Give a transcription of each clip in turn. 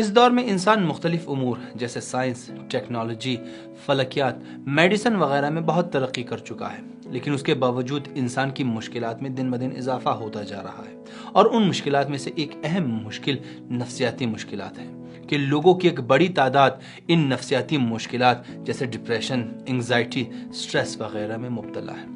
اس دور میں انسان مختلف امور جیسے سائنس، ٹیکنالوجی، فلکیات، میڈیسن وغیرہ میں بہت ترقی کر چکا ہے، لیکن اس کے باوجود انسان کی مشکلات میں دن بدن اضافہ ہوتا جا رہا ہے۔ اور ان مشکلات میں سے ایک اہم مشکل نفسیاتی مشکلات ہے کہ لوگوں کی ایک بڑی تعداد ان نفسیاتی مشکلات جیسے ڈپریشن، انگزائٹی، سٹریس وغیرہ میں مبتلا ہے۔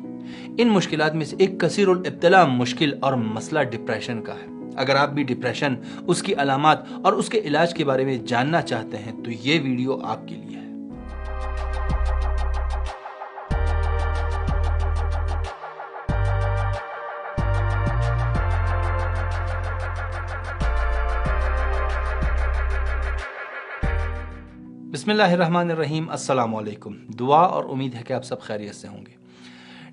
ان مشکلات میں سے ایک کثیر الابتلاء مشکل اور مسئلہ ڈپریشن کا ہے۔ اگر آپ بھی ڈپریشن، اس کی علامات اور اس کے علاج کے بارے میں جاننا چاہتے ہیں تو یہ ویڈیو آپ کے لیے ہے۔ بسم اللہ الرحمن الرحیم، السلام علیکم۔ دعا اور امید ہے کہ آپ سب خیریت سے ہوں گے۔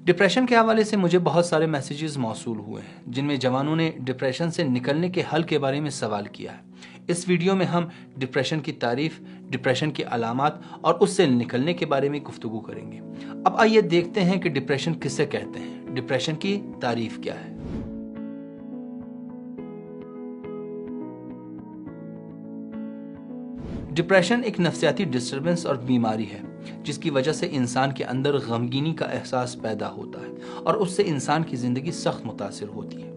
ڈپریشن کے حوالے سے مجھے بہت سارے میسیجز موصول ہوئے ہیں جن میں جوانوں نے ڈپریشن سے نکلنے کے حل کے بارے میں سوال کیا ہے۔ اس ویڈیو میں ہم ڈپریشن کی تعریف، ڈپریشن کی علامات اور اس سے نکلنے کے بارے میں گفتگو کریں گے۔ اب آئیے دیکھتے ہیں کہ ڈپریشن کسے کہتے ہیں، ڈپریشن کی تعریف کیا ہے۔ ڈپریشن ایک نفسیاتی ڈسٹربنس اور بیماری ہے جس کی وجہ سے انسان کے اندر غمگینی کا احساس پیدا ہوتا ہے اور اس سے انسان کی زندگی سخت متاثر ہوتی ہے۔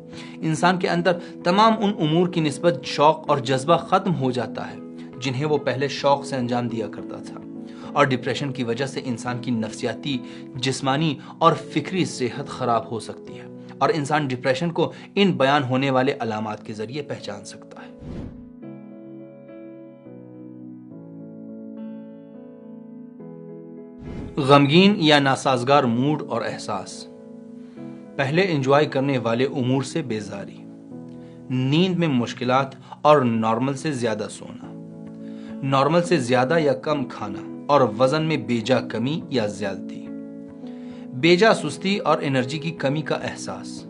انسان کے اندر تمام ان امور کی نسبت شوق اور جذبہ ختم ہو جاتا ہے جنہیں وہ پہلے شوق سے انجام دیا کرتا تھا، اور ڈپریشن کی وجہ سے انسان کی نفسیاتی، جسمانی اور فکری صحت خراب ہو سکتی ہے، اور انسان ڈپریشن کو ان بیان ہونے والے علامات کے ذریعے پہچان سکتا ہے۔ غمگین یا ناسازگار موڈ اور احساس، پہلے انجوائے کرنے والے امور سے بیزاری، نیند میں مشکلات اور نارمل سے زیادہ سونا، نارمل سے زیادہ یا کم کھانا اور وزن میں بیجا کمی یا زیادتی، بیجا سستی اور انرجی کی کمی کا احساس،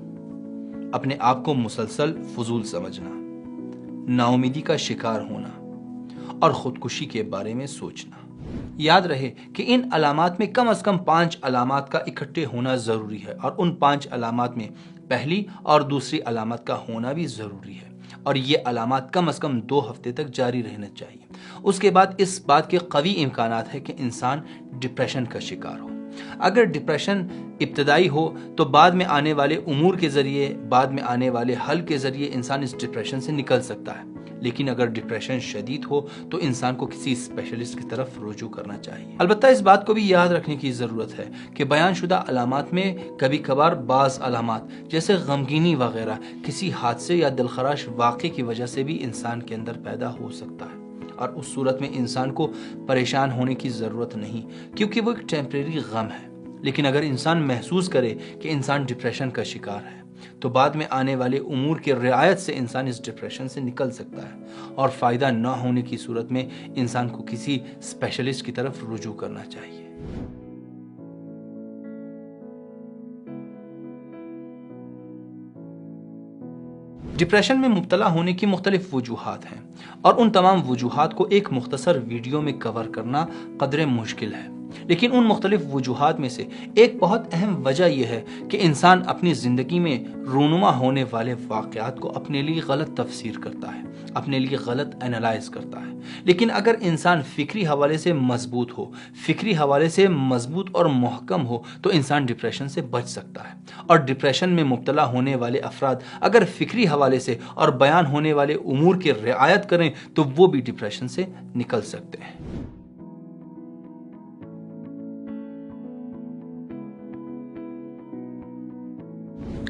اپنے آپ کو مسلسل فضول سمجھنا، نا امیدی کا شکار ہونا اور خودکشی کے بارے میں سوچنا۔ یاد رہے کہ ان علامات میں کم از کم 5 علامات کا اکٹھے ہونا ضروری ہے، اور ان 5 علامات میں پہلی اور دوسری علامات کا ہونا بھی ضروری ہے، اور یہ علامات کم از کم 2 ہفتے تک جاری رہنا چاہیے۔ اس کے بعد اس بات کے قوی امکانات ہے کہ انسان ڈپریشن کا شکار ہو۔ اگر ڈپریشن ابتدائی ہو تو بعد میں آنے والے امور کے ذریعے، بعد میں آنے والے حل کے ذریعے انسان اس ڈپریشن سے نکل سکتا ہے، لیکن اگر ڈپریشن شدید ہو تو انسان کو کسی اسپیشلسٹ کی طرف رجوع کرنا چاہیے۔ البتہ اس بات کو بھی یاد رکھنے کی ضرورت ہے کہ بیان شدہ علامات میں کبھی کبھار بعض علامات جیسے غمگینی وغیرہ کسی حادثے یا دلخراش واقعے کی وجہ سے بھی انسان کے اندر پیدا ہو سکتا ہے، اور اس صورت میں انسان کو پریشان ہونے کی ضرورت نہیں، کیونکہ وہ ایک ٹیمپریری غم ہے۔ لیکن اگر انسان محسوس کرے کہ انسان ڈپریشن کا شکار ہے تو بعد میں آنے والے امور کی رعایت سے انسان اس ڈپریشن سے نکل سکتا ہے، اور فائدہ نہ ہونے کی صورت میں انسان کو کسی اسپیشلسٹ کی طرف رجوع کرنا چاہیے۔ ڈپریشن میں مبتلا ہونے کی مختلف وجوہات ہیں، اور ان تمام وجوہات کو ایک مختصر ویڈیو میں کور کرنا قدرے مشکل ہے، لیکن ان مختلف وجوہات میں سے ایک بہت اہم وجہ یہ ہے کہ انسان اپنی زندگی میں رونما ہونے والے واقعات کو اپنے لیے غلط تفسیر کرتا ہے، اپنے لیے غلط اینالائز کرتا ہے۔ لیکن اگر انسان فکری حوالے سے مضبوط ہو، فکری حوالے سے مضبوط اور محکم ہو تو انسان ڈپریشن سے بچ سکتا ہے، اور ڈپریشن میں مبتلا ہونے والے افراد اگر فکری حوالے سے اور بیان ہونے والے امور کی رعایت کریں تو وہ بھی ڈپریشن سے نکل سکتے ہیں۔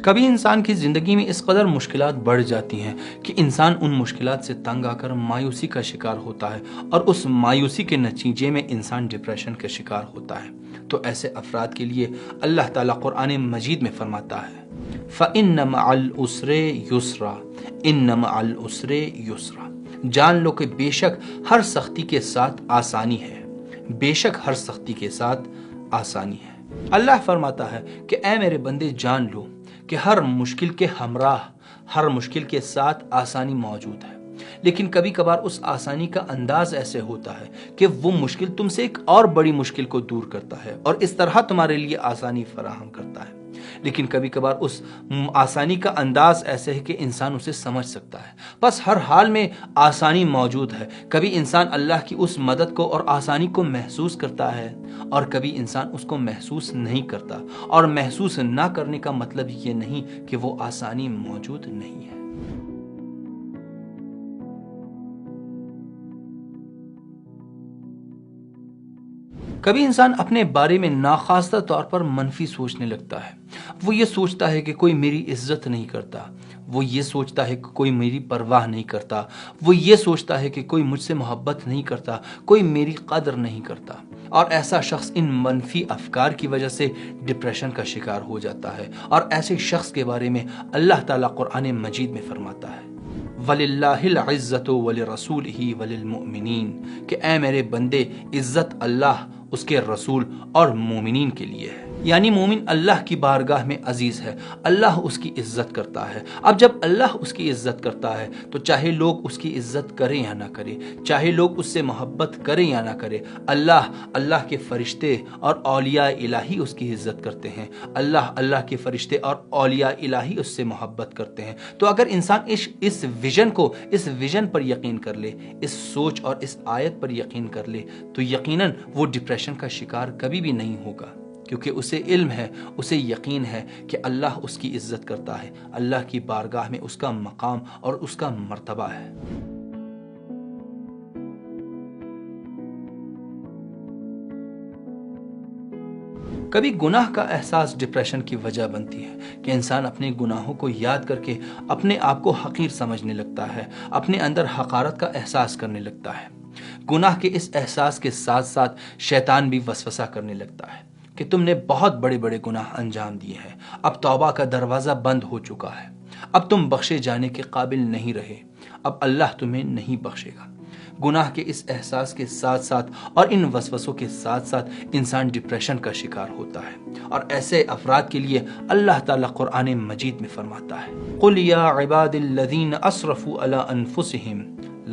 کبھی انسان کی زندگی میں اس قدر مشکلات بڑھ جاتی ہیں کہ انسان ان مشکلات سے تنگ آ کر مایوسی کا شکار ہوتا ہے، اور اس مایوسی کے نتیجے میں انسان ڈپریشن کا شکار ہوتا ہے۔ تو ایسے افراد کے لیے اللہ تعالیٰ قرآن مجید میں فرماتا ہے فَإِنَّ مَعَ الْعُسْرِ يُسْرًا إِنَّ مَعَ الْعُسْرِ يُسْرًا، جان لو کہ بے شک ہر سختی کے ساتھ آسانی ہے، بے شک ہر سختی کے ساتھ آسانی ہے۔ اللہ فرماتا ہے کہ اے میرے بندے جان لو کہ ہر مشکل کے ہمراہ، ہر مشکل کے ساتھ آسانی موجود ہے، لیکن کبھی کبھار اس آسانی کا انداز ایسے ہوتا ہے کہ وہ مشکل تم سے ایک اور بڑی مشکل کو دور کرتا ہے اور اس طرح تمہارے لیے آسانی فراہم کرتا ہے۔ لیکن کبھی کبھار اس آسانی کا انداز ایسے ہے کہ انسان اسے سمجھ سکتا ہے۔ بس ہر حال میں آسانی موجود ہے۔ کبھی انسان اللہ کی اس مدد کو اور آسانی کو محسوس کرتا ہے اور کبھی انسان اس کو محسوس نہیں کرتا، اور محسوس نہ کرنے کا مطلب یہ نہیں کہ وہ آسانی موجود نہیں ہے۔ کبھی انسان اپنے بارے میں ناخواستہ طور پر منفی سوچنے لگتا ہے۔ وہ یہ سوچتا ہے کہ کوئی میری عزت نہیں کرتا، وہ یہ سوچتا ہے کہ کوئی میری پرواہ نہیں کرتا، وہ یہ سوچتا ہے کہ کوئی مجھ سے محبت نہیں کرتا، کوئی میری قدر نہیں کرتا، اور ایسا شخص ان منفی افکار کی وجہ سے ڈپریشن کا شکار ہو جاتا ہے۔ اور ایسے شخص کے بارے میں اللہ تعالیٰ قرآن مجید میں فرماتا ہے وَلِلَّهِ الْعِزَّةُ وَلِرَسُولِهِ وَلِلْمُؤْمِنِينَ کہ اے میرے بندے، عزت اللہ، اس کے رسول اور مومنین کے لیے ہے۔ یعنی مومن اللہ کی بارگاہ میں عزیز ہے، اللہ اس کی عزت کرتا ہے۔ اب جب اللہ اس کی عزت کرتا ہے تو چاہے لوگ اس کی عزت کریں یا نہ کریں، چاہے لوگ اس سے محبت کریں یا نہ کریں، اللہ کے فرشتے اور اولیاء الہی اس کی عزت کرتے ہیں، اللہ کے فرشتے اور اولیاء الہی اس سے محبت کرتے ہیں۔ تو اگر انسان اس ویژن پر یقین کر لے، اس سوچ اور اس آیت پر یقین کر لے، تو یقیناً وہ ڈپریشن کا شکار کبھی بھی نہیں ہوگا، کیونکہ اسے علم ہے، اسے یقین ہے کہ اللہ اس کی عزت کرتا ہے، اللہ کی بارگاہ میں اس کا مقام اور اس کا مرتبہ ہے۔ کبھی گناہ کا احساس ڈپریشن کی وجہ بنتی ہے کہ انسان اپنے گناہوں کو یاد کر کے اپنے آپ کو حقیر سمجھنے لگتا ہے، اپنے اندر حقارت کا احساس کرنے لگتا ہے۔ گناہ کے اس احساس کے ساتھ ساتھ شیطان بھی وسوسہ کرنے لگتا ہے کہ تم نے بہت بڑے بڑے گناہ انجام دیے ہیں، اب توبہ کا دروازہ بند ہو چکا ہے، اب تم بخشے جانے کے قابل نہیں رہے، اب اللہ تمہیں نہیں بخشے گا۔ گناہ کے اس احساس کے ساتھ ساتھ اور ان وسوسوں کے ساتھ ساتھ انسان ڈپریشن کا شکار ہوتا ہے، اور ایسے افراد کے لیے اللہ تعالیٰ قرآن مجید میں فرماتا ہے قُلْ يَا عِبَادِ الَّذِينَ أَسْرَفُوا عَلَىٰ أَنفُسِهِمْ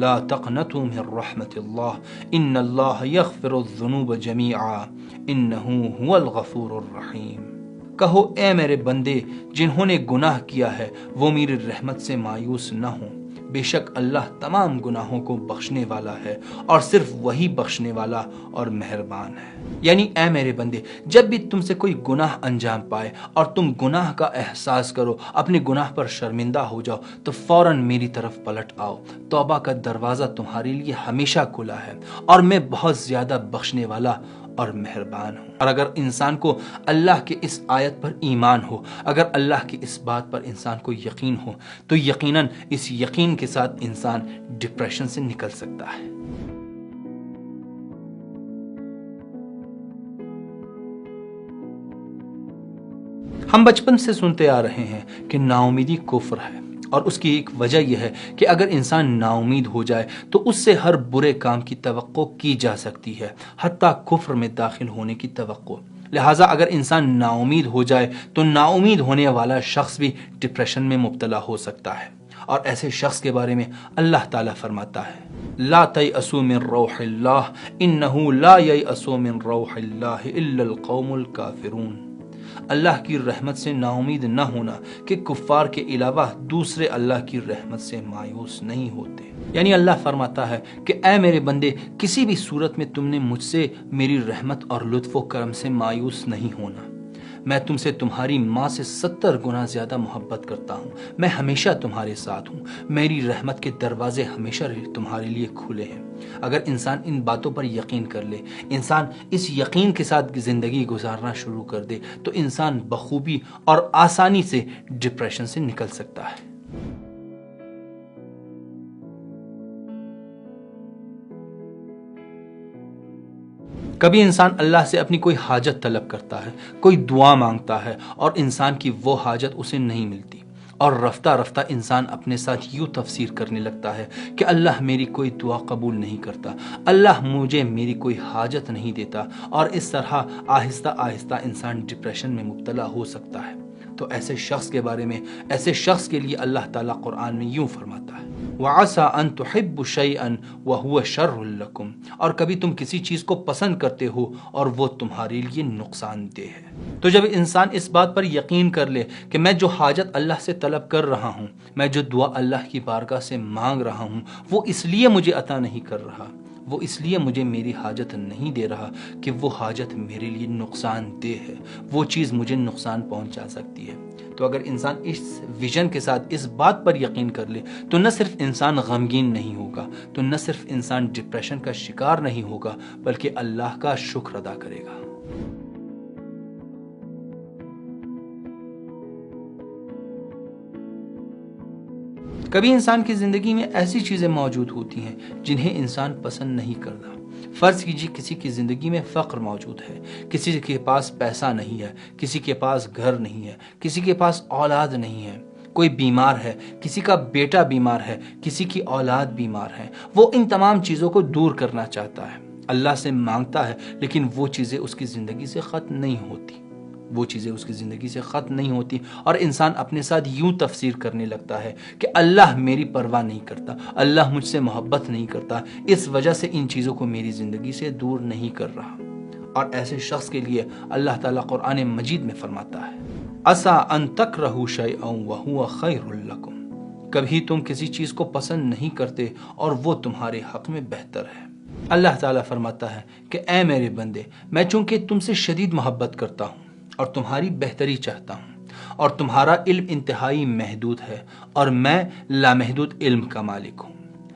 لَا تَقْنَطُوا مِن رَحْمَةِ اللَّهِ إِنَّ اللَّهَ يَغْفِرُ الذُّنُوبَ جَمِيعًا إِنَّهُ هُوَ الْغَفُورُ الرَّحِيمُ۔ کہو اے میرے بندے، جنہوں نے گناہ کیا ہے وہ میری رحمت سے مایوس نہ ہوں، بے شک اللہ تمام گناہوں کو بخشنے والا ہے اور صرف وہی بخشنے والا اور مہربان ہے۔ یعنی اے میرے بندے، جب بھی تم سے کوئی گناہ انجام پائے اور تم گناہ کا احساس کرو، اپنے گناہ پر شرمندہ ہو جاؤ، تو فوراً میری طرف پلٹ آؤ۔ توبہ کا دروازہ تمہارے لیے ہمیشہ کھلا ہے اور میں بہت زیادہ بخشنے والا اور مہربان ہوں۔ اور اگر انسان کو اللہ کے اس آیت پر ایمان ہو، اگر اللہ کی اس بات پر انسان کو یقین ہو، تو یقیناً اس یقین کے ساتھ انسان ڈپریشن سے نکل سکتا ہے۔ ہم بچپن سے سنتے آ رہے ہیں کہ نا امیدی کفر ہے، اور اس کی ایک وجہ یہ ہے کہ اگر انسان نا امید ہو جائے تو اس سے ہر برے کام کی توقع کی جا سکتی ہے، حتیٰ کفر میں داخل ہونے کی توقع۔ لہٰذا اگر انسان نا امید ہو جائے تو نا امید ہونے والا شخص بھی ڈپریشن میں مبتلا ہو سکتا ہے، اور ایسے شخص کے بارے میں اللہ تعالیٰ فرماتا ہے لا تیأسوا من روح اللہ انہ لا ییأس من روح اللہ الا القوم الکافرون۔ اللہ کی رحمت سے نا امید نہ ہونا کہ کفار کے علاوہ دوسرے اللہ کی رحمت سے مایوس نہیں ہوتے۔ یعنی اللہ فرماتا ہے کہ اے میرے بندے، کسی بھی صورت میں تم نے مجھ سے، میری رحمت اور لطف و کرم سے مایوس نہیں ہونا۔ میں تم سے تمہاری ماں سے 70 گنا زیادہ محبت کرتا ہوں، میں ہمیشہ تمہارے ساتھ ہوں، میری رحمت کے دروازے ہمیشہ تمہارے لیے کھلے ہیں۔ اگر انسان ان باتوں پر یقین کر لے، انسان اس یقین کے ساتھ زندگی گزارنا شروع کر دے، تو انسان بخوبی اور آسانی سے ڈپریشن سے نکل سکتا ہے۔ کبھی انسان اللہ سے اپنی کوئی حاجت طلب کرتا ہے، کوئی دعا مانگتا ہے، اور انسان کی وہ حاجت اسے نہیں ملتی، اور رفتہ رفتہ انسان اپنے ساتھ یوں تفسیر کرنے لگتا ہے کہ اللہ میری کوئی دعا قبول نہیں کرتا، اللہ مجھے میری کوئی حاجت نہیں دیتا، اور اس طرح آہستہ آہستہ انسان ڈپریشن میں مبتلا ہو سکتا ہے۔ تو ایسے شخص کے بارے میں، ایسے شخص کے لیے اللہ تعالیٰ قرآن میں یوں فرماتا ہے وَعَسَىٰ أَن تُحِبُّوا شَيْئًا وَهُوَ شَرٌّ لَكُمْ، اور کبھی تم کسی چیز کو پسند کرتے ہو اور وہ تمہارے لیے نقصان دہ ہے۔ تو جب انسان اس بات پر یقین کر لے کہ میں جو حاجت اللہ سے طلب کر رہا ہوں، میں جو دعا اللہ کی بارگاہ سے مانگ رہا ہوں، وہ اس لیے مجھے عطا نہیں کر رہا، وہ اس لیے مجھے میری حاجت نہیں دے رہا کہ وہ حاجت میرے لیے نقصان دہ ہے، وہ چیز مجھے نقصان پہنچا سکتی ہے۔ تو اگر انسان اس ویژن کے ساتھ اس بات پر یقین کر لے تو نہ صرف انسان غمگین نہیں ہوگا، تو نہ صرف انسان ڈپریشن کا شکار نہیں ہوگا، بلکہ اللہ کا شکر ادا کرے گا۔ کبھی انسان کی زندگی میں ایسی چیزیں موجود ہوتی ہیں جنہیں انسان پسند نہیں کرتا۔ فرض کیجیے کسی کی زندگی میں فقر موجود ہے، کسی کے پاس پیسہ نہیں ہے، کسی کے پاس گھر نہیں ہے، کسی کے پاس اولاد نہیں ہے، کوئی بیمار ہے، کسی کا بیٹا بیمار ہے، کسی کی اولاد بیمار ہے۔ وہ ان تمام چیزوں کو دور کرنا چاہتا ہے، اللہ سے مانگتا ہے، لیکن وہ چیزیں اس کی زندگی سے ختم نہیں ہوتی، وہ چیزیں اس کی زندگی سے ختم نہیں ہوتی، اور انسان اپنے ساتھ یوں تفسیر کرنے لگتا ہے کہ اللہ میری پرواہ نہیں کرتا، اللہ مجھ سے محبت نہیں کرتا، اس وجہ سے ان چیزوں کو میری زندگی سے دور نہیں کر رہا۔ اور ایسے شخص کے لیے اللہ تعالیٰ قرآن مجید میں فرماتا ہے عَسَىٰ أَن تَكْرَهُوا شَيْئًا وَهُوَ خَيْرٌ لَكُمْ، کبھی تم کسی چیز کو پسند نہیں کرتے اور وہ تمہارے حق میں بہتر ہے۔ اللہ تعالیٰ فرماتا ہے کہ اے میرے بندے، میں چونکہ تم سے شدید محبت کرتا ہوں اور تمہاری بہتری چاہتا ہوں، اور تمہارا علم انتہائی محدود ہے اور میں لامحدود علم کا مالک ہوں،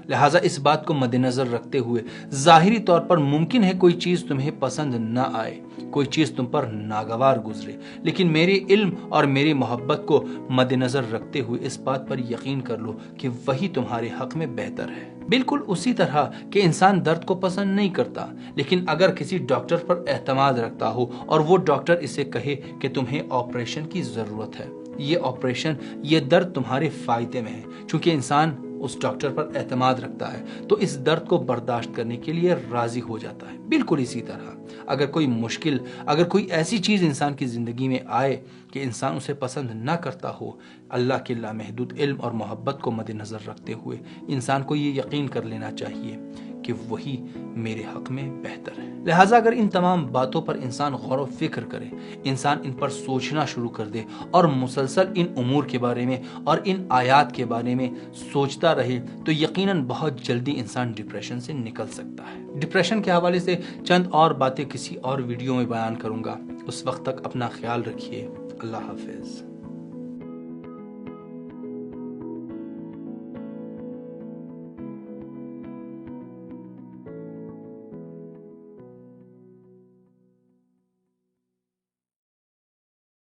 لہٰذا اس بات کو مد نظر رکھتے ہوئے ظاہری طور پر ممکن ہے کوئی چیز تمہیں پسند نہ آئے، کوئی چیز تم پر ناگوار گزرے، لیکن میرے علم اور میری محبت کو مد نظر رکھتے ہوئے اس بات پر یقین کر لو کہ وہی تمہارے حق میں بہتر ہے۔ بالکل اسی طرح کہ انسان درد کو پسند نہیں کرتا، لیکن اگر کسی ڈاکٹر پر اعتماد رکھتا ہو اور وہ ڈاکٹر اسے کہے کہ تمہیں آپریشن کی ضرورت ہے، یہ آپریشن، یہ درد تمہارے فائدے میں ہے، چونکہ انسان اس ڈاکٹر پر اعتماد رکھتا ہے تو اس درد کو برداشت کرنے کے لیے راضی ہو جاتا ہے۔ بالکل اسی طرح اگر کوئی مشکل، اگر کوئی ایسی چیز انسان کی زندگی میں آئے کہ انسان اسے پسند نہ کرتا ہو، اللہ کے لامحدود علم اور محبت کو مد نظر رکھتے ہوئے انسان کو یہ یقین کر لینا چاہیے کہ وہی میرے حق میں بہتر ہے۔ لہٰذا اگر ان تمام باتوں پر انسان غور و فکر کرے، انسان ان پر سوچنا شروع کر دے اور مسلسل ان امور کے بارے میں اور ان آیات کے بارے میں سوچتا رہے، تو یقیناً بہت جلدی انسان ڈپریشن سے نکل سکتا ہے۔ ڈپریشن کے حوالے سے چند اور باتیں کسی اور ویڈیو میں بیان کروں گا۔ اس وقت تک اپنا خیال رکھیے۔ اللہ حافظ۔